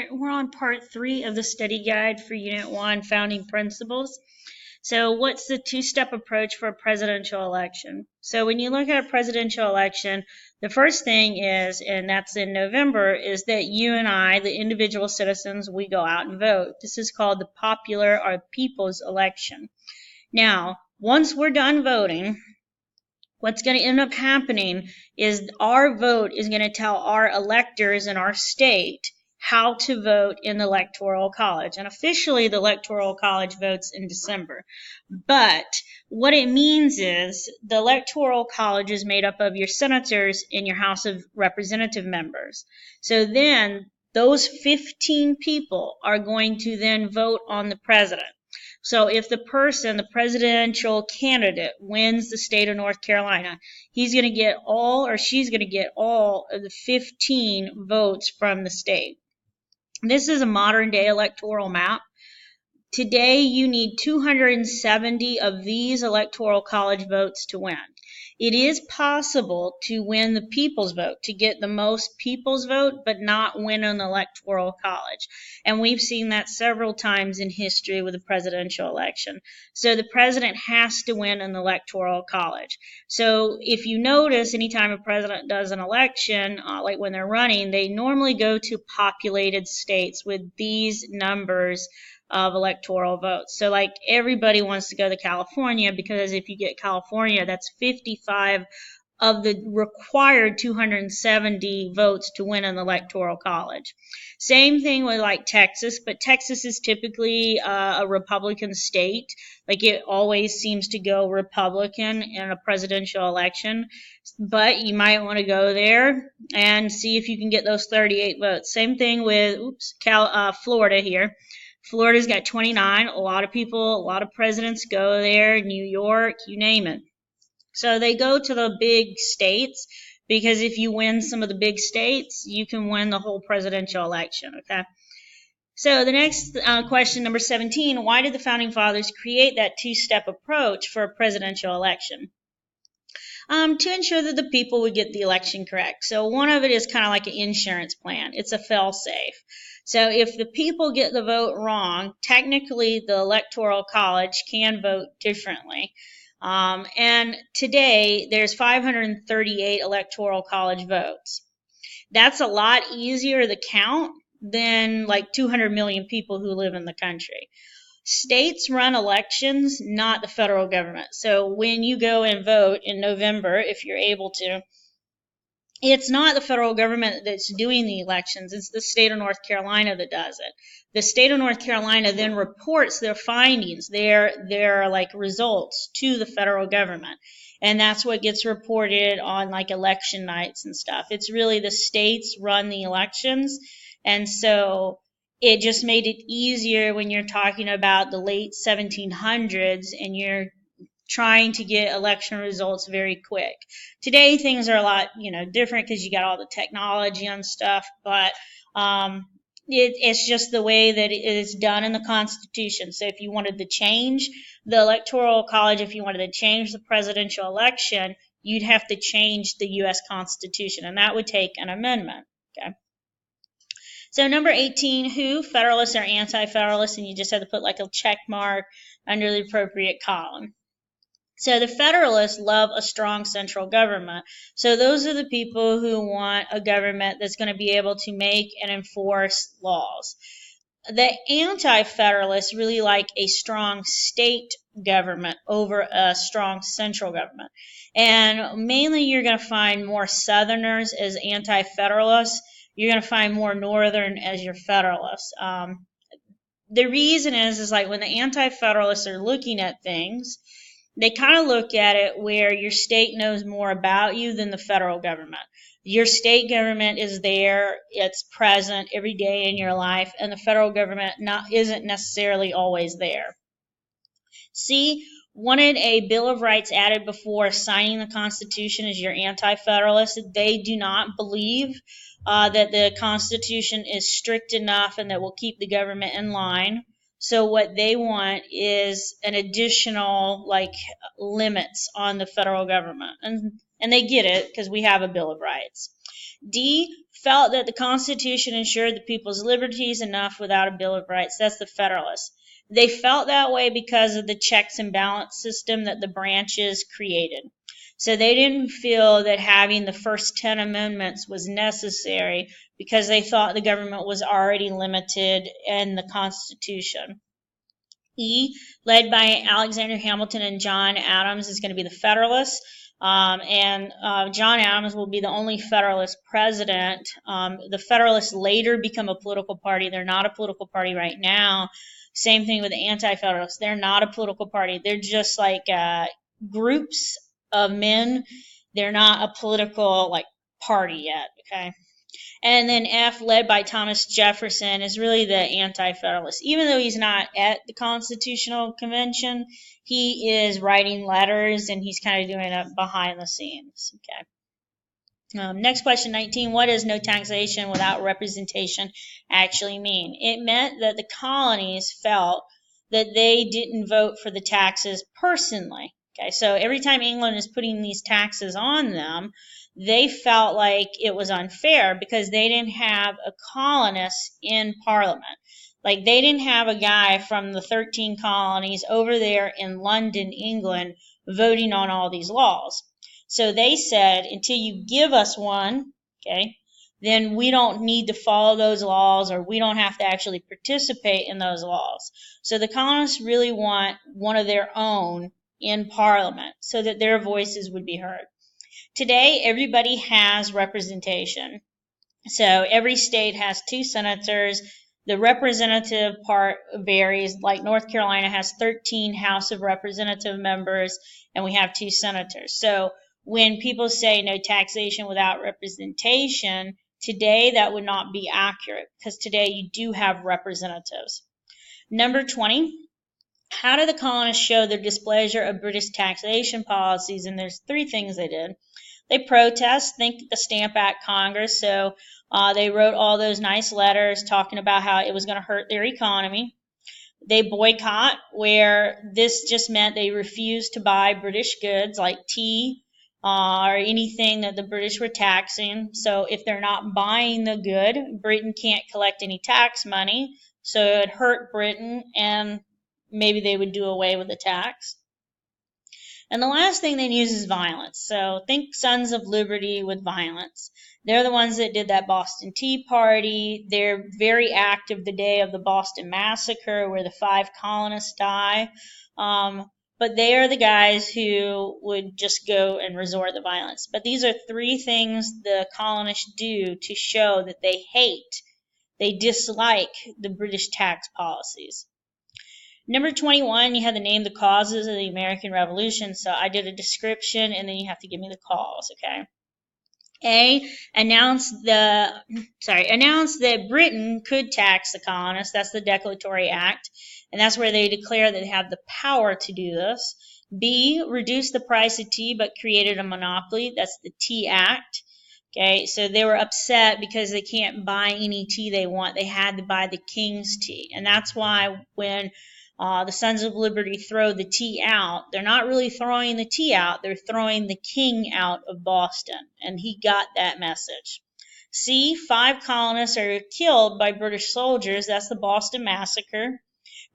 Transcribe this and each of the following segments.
We're on part 3 of the study guide for Unit 1, Founding Principles. So, what's the two-step approach for a presidential election? So, when you look at a presidential election, the first thing is, and that's in November, is that you and I, the individual citizens, we go out and vote. This is called the popular or people's election. Now, once we're done voting, what's going to end up happening is our vote is going to tell our electors in our state how to vote in the Electoral College. And officially, the Electoral College votes in December. But what it means is the Electoral College is made up of your senators and your House of Representative members. So then those 15 people are going to then vote on the president. So if the presidential candidate, wins the state of North Carolina, he's going to get all, or she's going to get all of the 15 votes from the state. This is a modern day electoral map. Today, you need 270 of these electoral college votes to win. It is possible to win the people's vote, to get the most people's vote, but not win an electoral college. And we've seen that several times in history with the presidential election. So the president has to win an electoral college. So if you notice, anytime a president does an election, like when they're running, they normally go to populated states with these numbers of electoral votes. So like everybody wants to go to California, because if you get California, that's 55 of the required 270 votes to win an electoral college. Same thing with like Texas, but Texas is typically a Republican state. Like it always seems to go Republican in a presidential election, but you might want to go there and see if you can get those 38 votes. Same thing with Florida here. Florida's got 29. A lot of presidents go there, New York, you name it. So they go to the big states because if you win some of the big states, you can win the whole presidential election, okay? So the next question, number 17, why did the Founding Fathers create that two-step approach for a presidential election? To ensure that the people would get the election correct. So one of it is kind of like an insurance plan. It's a fail-safe. So if the people get the vote wrong, technically the Electoral College can vote differently. And today there's 538 Electoral College votes. That's a lot easier to count than like 200 million people who live in the country. States run elections, not the federal government. So when you go and vote in November, if you're able to, it's not the federal government that's doing the elections. It's the state of North Carolina that does it. The state of North Carolina then reports their findings, their like results to the federal government. And that's what gets reported on like election nights and stuff. It's really the states run the elections. And so it just made it easier when you're talking about the late 1700s and you're trying to get election results very quick. Today things are a lot, different because you got all the technology and stuff, but it's just the way that it is done in the Constitution. So if you wanted to change the Electoral College, if you wanted to change the presidential election, you'd have to change the U.S. Constitution, and that would take an amendment. Okay. So number 18, who, Federalists or Anti-Federalists, and you just have to put like a check mark under the appropriate column. So the Federalists love a strong central government. So those are the people who want a government that's going to be able to make and enforce laws. The Anti-Federalists really like a strong state government over a strong central government. And mainly you're going to find more Southerners as Anti-Federalists. You're going to find more Northern as your Federalists. The reason is like when the Anti-Federalists are looking at things, they kind of look at it where your state knows more about you than the federal government. Your state government is there, it's present every day in your life, and the federal government isn't necessarily always there. C, wanted a Bill of Rights added before signing the Constitution as your Anti-Federalist. They do not believe that the Constitution is strict enough and that will keep the government in line. So what they want is an additional limits on the federal government. And they get it because we have a Bill of Rights. D, felt that the Constitution ensured the people's liberties enough without a Bill of Rights. That's the Federalists. They felt that way because of the checks and balance system that the branches created. So they didn't feel that having the first 10 amendments was necessary because they thought the government was already limited in the Constitution. E, led by Alexander Hamilton and John Adams, is going to be the Federalists. John Adams will be the only Federalist president. The Federalists later become a political party. They're not a political party right now. Same thing with the Anti-Federalists. They're not a political party. They're just like groups of men. They're not a political party yet, okay? And then F, led by Thomas Jefferson, is really the Anti-Federalist. Even though he's not at the Constitutional Convention, he is writing letters and he's kind of doing it behind the scenes. Okay. Next question, 19. What does no taxation without representation actually mean? It meant that the colonies felt that they didn't vote for the taxes personally. Okay, so every time England is putting these taxes on them, they felt like it was unfair because they didn't have a colonist in Parliament. Like they didn't have a guy from the 13 colonies over there in London, England, voting on all these laws. So they said, until you give us one, okay, then we don't need to follow those laws or we don't have to actually participate in those laws. So the colonists really want one of their own in Parliament so that their voices would be heard. Today, everybody has representation. So every state has 2 senators. The representative part varies. Like North Carolina has 13 House of Representative members, and we have 2 senators. So when people say no taxation without representation, today that would not be accurate because today you do have representatives. Number 20. How do the colonists show their displeasure of British taxation policies? And there's 3 things they did. They protest, think the Stamp Act Congress, so they wrote all those nice letters talking about how it was going to hurt their economy. They boycott, where this just meant they refused to buy British goods like tea or anything that the British were taxing. So if they're not buying the good, Britain can't collect any tax money, so it hurt Britain and maybe they would do away with the tax. And the last thing they use is violence. So think Sons of Liberty with violence. They're the ones that did that Boston Tea Party. They're very active the day of the Boston Massacre where the 5 colonists die. But they are the guys who would just go and resort to violence. But these are 3 things the colonists do to show that they hate, they dislike the British tax policies. Number 21, you have to name the causes of the American Revolution. So I did a description, and then you have to give me the cause, okay? A, announced that Britain could tax the colonists. That's the Declaratory Act, and that's where they declare that they have the power to do this. B, reduced the price of tea but created a monopoly. That's the Tea Act. Okay, so they were upset because they can't buy any tea they want. They had to buy the king's tea, and that's why when the Sons of Liberty throw the tea out, they're not really throwing the tea out, they're throwing the king out of Boston, and he got that message. C, 5 colonists are killed by British soldiers. That's the Boston Massacre.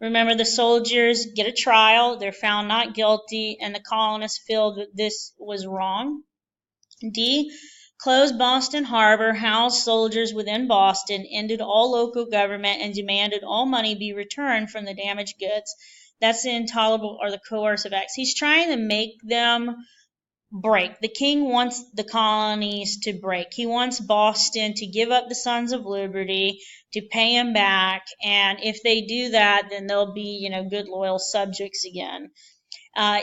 Remember, the soldiers get a trial, they're found not guilty, and the colonists feel that this was wrong. D, closed Boston Harbor, housed soldiers within Boston, ended all local government, and demanded all money be returned from the damaged goods. That's the intolerable or the coercive acts. He's trying to make them break. The king wants the colonies to break. He wants Boston to give up the Sons of Liberty, to pay him back, and if they do that, then they'll be, good, loyal subjects again.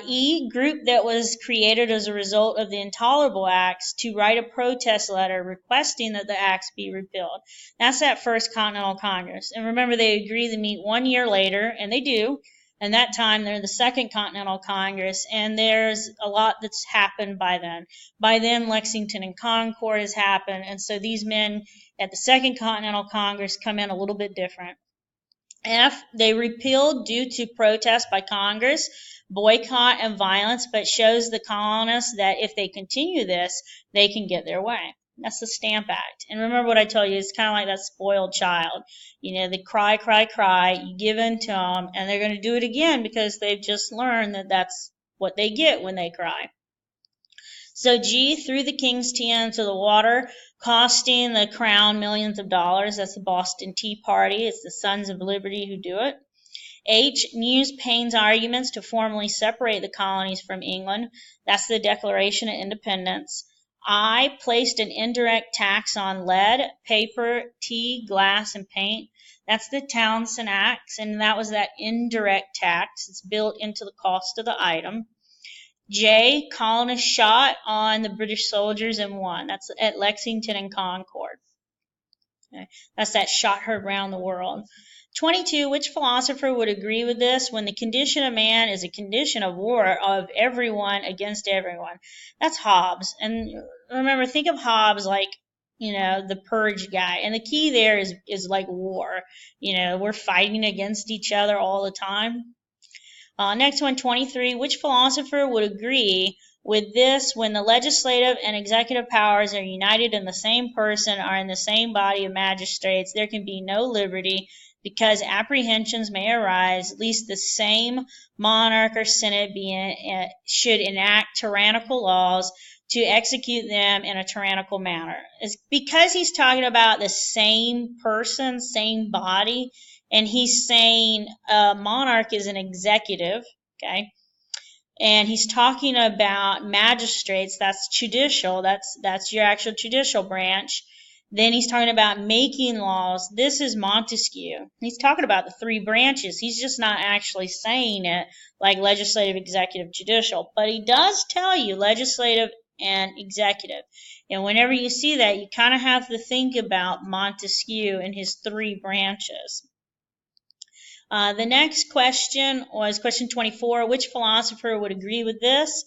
E, group that was created as a result of the Intolerable Acts to write a protest letter requesting that the acts be repealed. That's that First Continental Congress. And remember, they agree to meet 1 year later, and they do. And that time, they're the Second Continental Congress, and there's a lot that's happened by then. By then, Lexington and Concord has happened, and so these men at the Second Continental Congress come in a little bit different. F, they repealed due to protest by Congress, boycott, and violence, but shows the colonists that if they continue this, they can get their way. That's the Stamp Act. And remember what I told you, it's kind of like that spoiled child. They cry, cry, cry, you give in to them, and they're going to do it again because they've just learned that that's what they get when they cry. So G threw the king's tea into the water, costing the crown millions of dollars. That's the Boston Tea Party. It's the Sons of Liberty who do it. H used Paine's arguments to formally separate the colonies from England. That's the Declaration of Independence. I placed an indirect tax on lead, paper, tea, glass, and paint. That's the Townshend Acts, and that was that indirect tax. It's built into the cost of the item. J, colonists shot on the British soldiers and won. That's at Lexington and Concord. Okay. That's that shot heard around the world. 22, which philosopher would agree with this? When the condition of man is a condition of war of everyone against everyone. That's Hobbes. And remember, think of Hobbes like, the purge guy. And the key there is like war. We're fighting against each other all the time. Next one, 23. Which philosopher would agree with this? When the legislative and executive powers are united in the same person, are in the same body of magistrates, there can be no liberty because apprehensions may arise, at least the same monarch or senate should enact tyrannical laws to execute them in a tyrannical manner. It's because he's talking about the same person, same body, and he's saying a monarch is an executive, okay? And he's talking about magistrates, that's judicial, that's your actual judicial branch. Then he's talking about making laws. This is Montesquieu. He's talking about the three branches. He's just not actually saying it like legislative, executive, judicial. But he does tell you legislative and executive. And whenever you see that, you kind of have to think about Montesquieu and his three branches. The next question was question 24. Which philosopher would agree with this?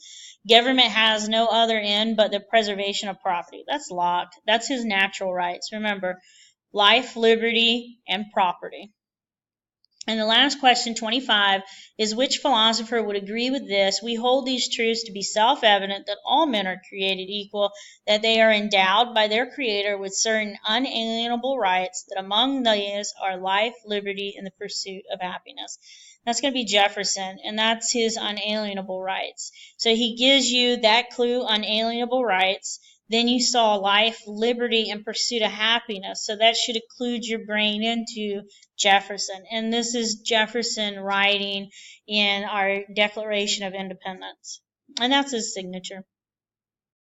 Government has no other end but the preservation of property. That's Locke. That's his natural rights. Remember, life, liberty, and property. And the last question, 25, is which philosopher would agree with this? We hold these truths to be self-evident that all men are created equal, that they are endowed by their Creator with certain unalienable rights, that among these are life, liberty, and the pursuit of happiness. That's going to be Jefferson, and that's his unalienable rights. So he gives you that clue, unalienable rights. Then you saw life, liberty, and pursuit of happiness. So that should include your brain into Jefferson. And this is Jefferson writing in our Declaration of Independence. And that's his signature.